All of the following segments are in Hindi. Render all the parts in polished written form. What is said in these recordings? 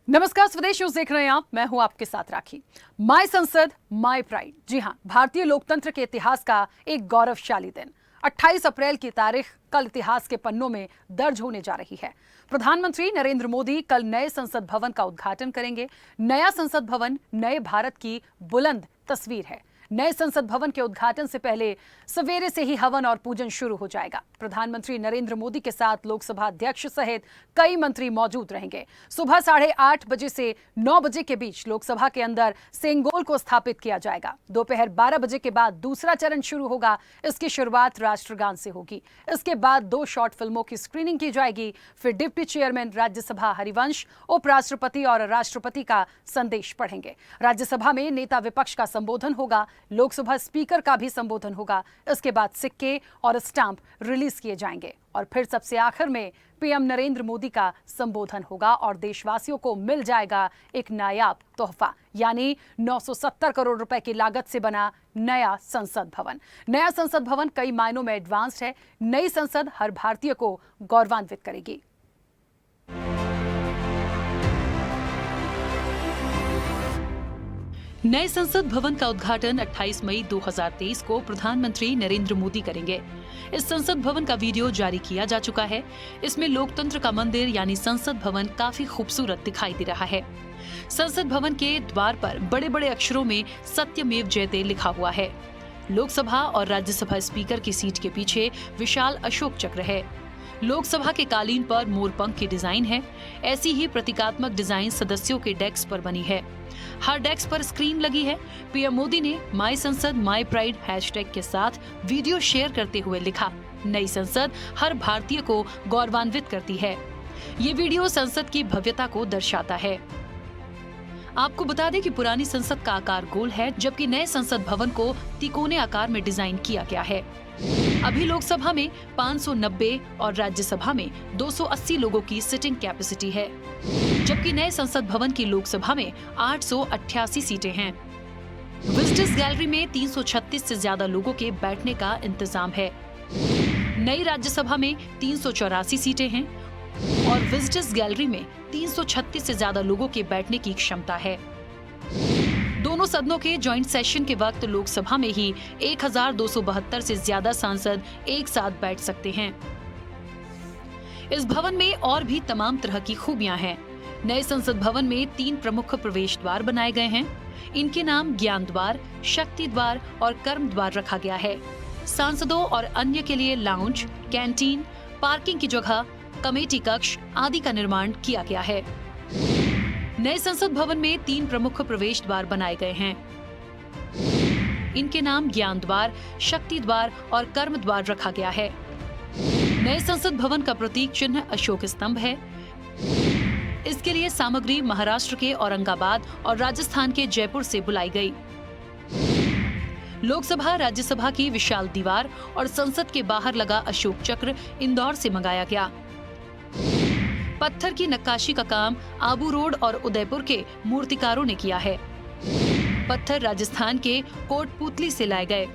नमस्कार, स्वदेश न्यूज देख रहे हैं आप। मैं हूं आपके साथ राखी। माय संसद माय प्राइड। जी हां, भारतीय लोकतंत्र के इतिहास का एक गौरवशाली दिन 28 अप्रैल की तारीख कल इतिहास के पन्नों में दर्ज होने जा रही है। प्रधानमंत्री नरेंद्र मोदी कल नए संसद भवन का उद्घाटन करेंगे। नया संसद भवन नए भारत की बुलंद तस्वीर है। नए संसद भवन के उद्घाटन से पहले सवेरे से ही हवन और पूजन शुरू हो जाएगा। प्रधानमंत्री नरेंद्र मोदी के साथ लोकसभा अध्यक्ष सहित कई मंत्री मौजूद रहेंगे। सुबह 8:30 बजे से 9 बजे के बीच लोकसभा के अंदर सेंगोल को स्थापित किया जाएगा। दोपहर 12 बजे के बाद दूसरा चरण शुरू होगा। इसकी शुरुआत राष्ट्रगान से होगी। इसके बाद 2 शॉर्ट फिल्मों की स्क्रीनिंग की जाएगी। फिर डिप्टी चेयरमैन राज्यसभा हरिवंश उपराष्ट्रपति और राष्ट्रपति का संदेश पढ़ेंगे। राज्यसभा में नेता विपक्ष का संबोधन होगा। लोकसभा स्पीकर का भी संबोधन होगा। इसके बाद सिक्के और स्टाम्प रिलीज किए जाएंगे और फिर सबसे आखिर में पीएम नरेंद्र मोदी का संबोधन होगा और देशवासियों को मिल जाएगा एक नायाब तोहफा, यानी 970 करोड़ रुपए की लागत से बना नया संसद भवन। नया संसद भवन कई मायनों में एडवांस्ड है। नई संसद हर भारतीय को गौरवान्वित करेगी। नए संसद भवन का उद्घाटन 28 मई 2023 को प्रधानमंत्री नरेंद्र मोदी करेंगे। इस संसद भवन का वीडियो जारी किया जा चुका है। इसमें लोकतंत्र का मंदिर यानी संसद भवन काफी खूबसूरत दिखाई दे रहा है। संसद भवन के द्वार पर बड़े बड़े अक्षरों में सत्यमेव जयते लिखा हुआ है। लोकसभा और राज्यसभा स्पीकर की सीट के पीछे विशाल अशोक चक्र है। लोकसभा के कालीन पर मोरपंख की डिजाइन है। ऐसी ही प्रतीकात्मक डिजाइन सदस्यों के डेस्क पर बनी है। हर डेस्क पर स्क्रीन लगी है। पीएम मोदी ने माय संसद माय प्राइड हैशटैग के साथ वीडियो शेयर करते हुए लिखा, नई संसद हर भारतीय को गौरवान्वित करती है। ये वीडियो संसद की भव्यता को दर्शाता है। आपको बता दें कि पुरानी संसद का आकार गोल है, जबकि नए संसद भवन को तिकोने आकार में डिजाइन किया गया है। अभी लोकसभा में 590 और राज्यसभा में 280 लोगों की सिटिंग कैपेसिटी है, जबकि नए संसद भवन की लोकसभा में 888 सीटें हैं। विजिटर्स गैलरी में 336 से ज्यादा लोगों के बैठने का इंतजाम है। नई राज्यसभा में 384 सीटें हैं और विजिटर्स गैलरी में 336 से ज्यादा लोगों के बैठने की क्षमता है। दोनों सदनों के जॉइंट सेशन के वक्त लोकसभा में ही 1272 से ज्यादा सांसद एक साथ बैठ सकते हैं। इस भवन में और भी तमाम तरह की खूबियां हैं। नए संसद भवन में 3 प्रमुख प्रवेश द्वार बनाए गए हैं। इनके नाम ज्ञान द्वार, शक्ति द्वार और कर्म द्वार रखा गया है। सांसदों और अन्य के लिए लाउंज, कैंटीन, पार्किंग की जगह, कमेटी कक्ष आदि का निर्माण किया गया है। नए संसद भवन में 3 प्रमुख प्रवेश द्वार बनाए गए हैं। इनके नाम ज्ञान द्वार, शक्ति द्वार और कर्म द्वार रखा गया है। नए संसद भवन का प्रतीक चिन्ह अशोक स्तंभ है। इसके लिए सामग्री महाराष्ट्र के औरंगाबाद और राजस्थान के जयपुर से बुलाई गई। लोकसभा राज्यसभा की विशाल दीवार और संसद के बाहर लगा अशोक चक्र इंदौर से मंगाया गया। पत्थर की नक्काशी का काम आबू रोड और उदयपुर के मूर्तिकारों ने किया है। पत्थर राजस्थान के कोटपुतली से लाए गए।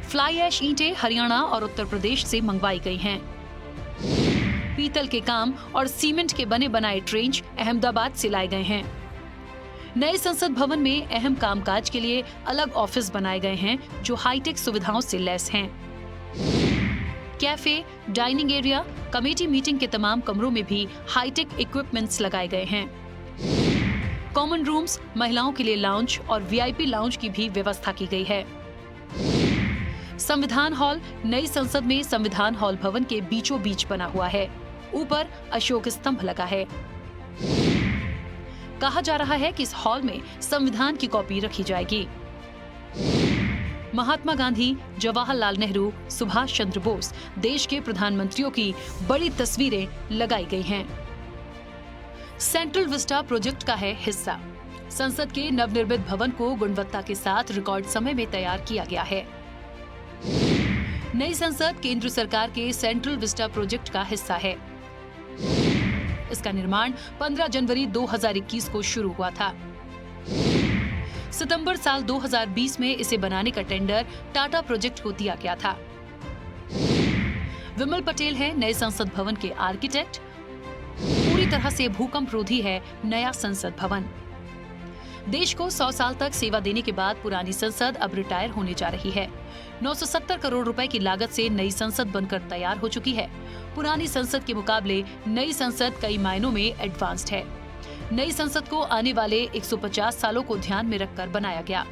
फ्लाई ऐश ईंटें हरियाणा और उत्तर प्रदेश से मंगवाई गई हैं। पीतल के काम और सीमेंट के बने बनाए ट्रेंच अहमदाबाद से लाए गए हैं। नए संसद भवन में अहम कामकाज के लिए अलग ऑफिस बनाए गए हैं जो हाईटेक सुविधाओं से लैस हैं। Cafe, dining area, committee meeting के तमाम कमरों में भी हाईटेक इक्विपमेंट्स लगाए गए हैं। कॉमन रूम्स, महिलाओं के लिए लाउंज और वीआईपी लाउंज की भी व्यवस्था की गई है। संविधान हॉल नई संसद में संविधान हॉल भवन के बीचों बीच बना हुआ है। ऊपर अशोक स्तंभ लगा है। कहा जा रहा है कि इस हॉल में संविधान की कॉपी रखी जाएगी। महात्मा गांधी, जवाहरलाल नेहरू, सुभाष चंद्र बोस, देश के प्रधानमंत्रियों की बड़ी तस्वीरें लगाई गई हैं। सेंट्रल विस्टा प्रोजेक्ट का है हिस्सा। संसद के नवनिर्मित भवन को गुणवत्ता के साथ रिकॉर्ड समय में तैयार किया गया है। नई संसद केंद्र सरकार के सेंट्रल विस्टा प्रोजेक्ट का हिस्सा है। इसका निर्माण 15 जनवरी 2021 को शुरू हुआ था। सितंबर साल 2020 में इसे बनाने का टेंडर टाटा प्रोजेक्ट को दिया गया था। विमल पटेल है नए संसद भवन के आर्किटेक्ट। पूरी तरह से भूकंप रोधी है नया संसद भवन। देश को 100 साल तक सेवा देने के बाद पुरानी संसद अब रिटायर होने जा रही है। 970 करोड़ रुपए की लागत से नई संसद बनकर तैयार हो चुकी है। पुरानी संसद के मुकाबले नई संसद कई मायनों में एडवांस्ड है। नई संसद को आने वाले 150 सालों को ध्यान में रखकर बनाया गया।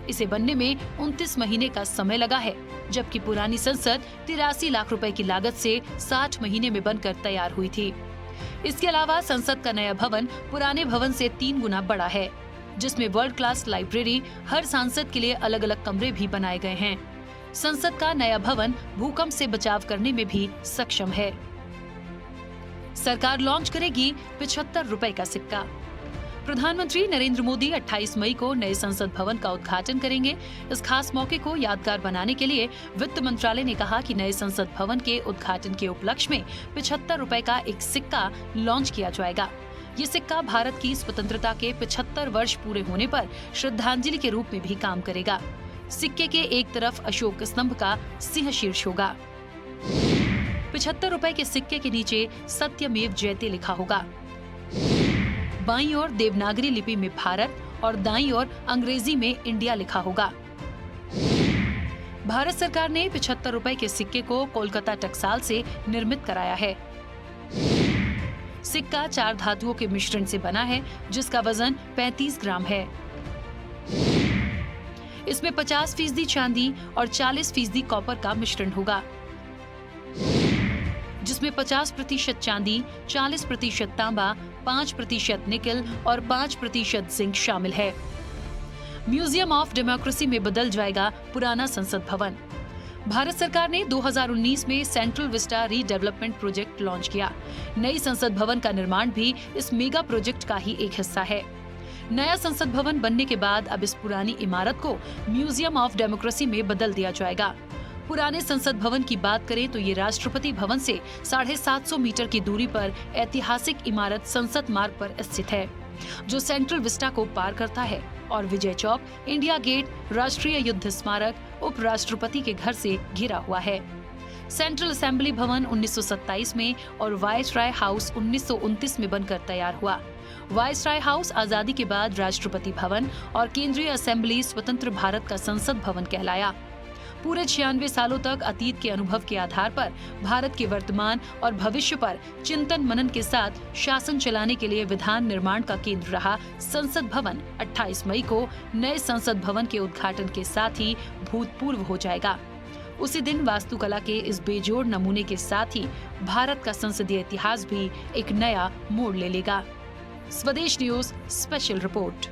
इसे बनने में 29 महीने का समय लगा है, जबकि पुरानी संसद 83 लाख रुपए की लागत से 60 महीने में बनकर तैयार हुई थी। इसके अलावा संसद का नया भवन पुराने भवन से 3 गुना बड़ा है, जिसमें वर्ल्ड क्लास लाइब्रेरी, हर सांसद के लिए अलग अलग कमरे भी बनाए गए हैं। संसद का नया भवन भूकंप से बचाव करने में भी सक्षम है। सरकार लॉन्च करेगी 75 रुपए का सिक्का। प्रधानमंत्री नरेंद्र मोदी 28 मई को नए संसद भवन का उद्घाटन करेंगे। इस खास मौके को यादगार बनाने के लिए वित्त मंत्रालय ने कहा कि नए संसद भवन के उद्घाटन के उपलक्ष्य में 75 रुपए का एक सिक्का लॉन्च किया जाएगा। ये सिक्का भारत की स्वतंत्रता के 75 वर्ष पूरे होने पर श्रद्धांजलि के रूप में भी काम करेगा। सिक्के के एक तरफ अशोक स्तंभ का सिंह शीर्ष होगा। 75 रुपए के सिक्के के नीचे सत्यमेव जयते लिखा होगा। बाईं ओर देवनागरी लिपि में भारत और दाईं ओर अंग्रेजी में इंडिया लिखा होगा। भारत सरकार ने 75 रुपए के सिक्के को कोलकाता टकसाल से निर्मित कराया है। सिक्का 4 धातुओं के मिश्रण से बना है, जिसका वजन 35 ग्राम है। इसमें 50% चांदी और 40% कॉपर का मिश्रण होगा, जिसमें 50% चांदी, 40% तांबा, 5% निकल और 5% जिंक शामिल है। म्यूजियम ऑफ डेमोक्रेसी में बदल जाएगा पुराना संसद भवन। भारत सरकार ने 2019 में central Vista redevelopment project launch किया। नई संसद भवन का निर्माण भी इस मेगा प्रोजेक्ट का ही एक हिस्सा है। नया संसद भवन बनने के बाद अब इस पुरानी इमारत को म्यूजियम ऑफ डेमोक्रेसी में बदल दिया जाएगा। पुराने संसद भवन की बात करें तो ये राष्ट्रपति भवन से 750 मीटर की दूरी पर ऐतिहासिक इमारत संसद मार्ग पर स्थित है, जो सेंट्रल विस्टा को पार करता है और विजय चौक, इंडिया गेट, राष्ट्रीय युद्ध स्मारक, उपराष्ट्रपति के घर से घिरा हुआ है। सेंट्रल असेंबली भवन 1927 में और वायसराय हाउस 1929 में बनकर तैयार हुआ। वायसराय हाउस आजादी के बाद राष्ट्रपति भवन और केंद्रीय असेंबली स्वतंत्र भारत का संसद भवन कहलाया। पूरे 96 सालों तक अतीत के अनुभव के आधार पर भारत के वर्तमान और भविष्य पर चिंतन मनन के साथ शासन चलाने के लिए विधान निर्माण का केंद्र रहा संसद भवन 28 मई को नए संसद भवन के उद्घाटन के साथ ही भूतपूर्व हो जाएगा। उसी दिन वास्तुकला के इस बेजोड़ नमूने के साथ ही भारत का संसदीय इतिहास भी एक नया मोड़ ले लेगा। स्वदेश न्यूज स्पेशल रिपोर्ट।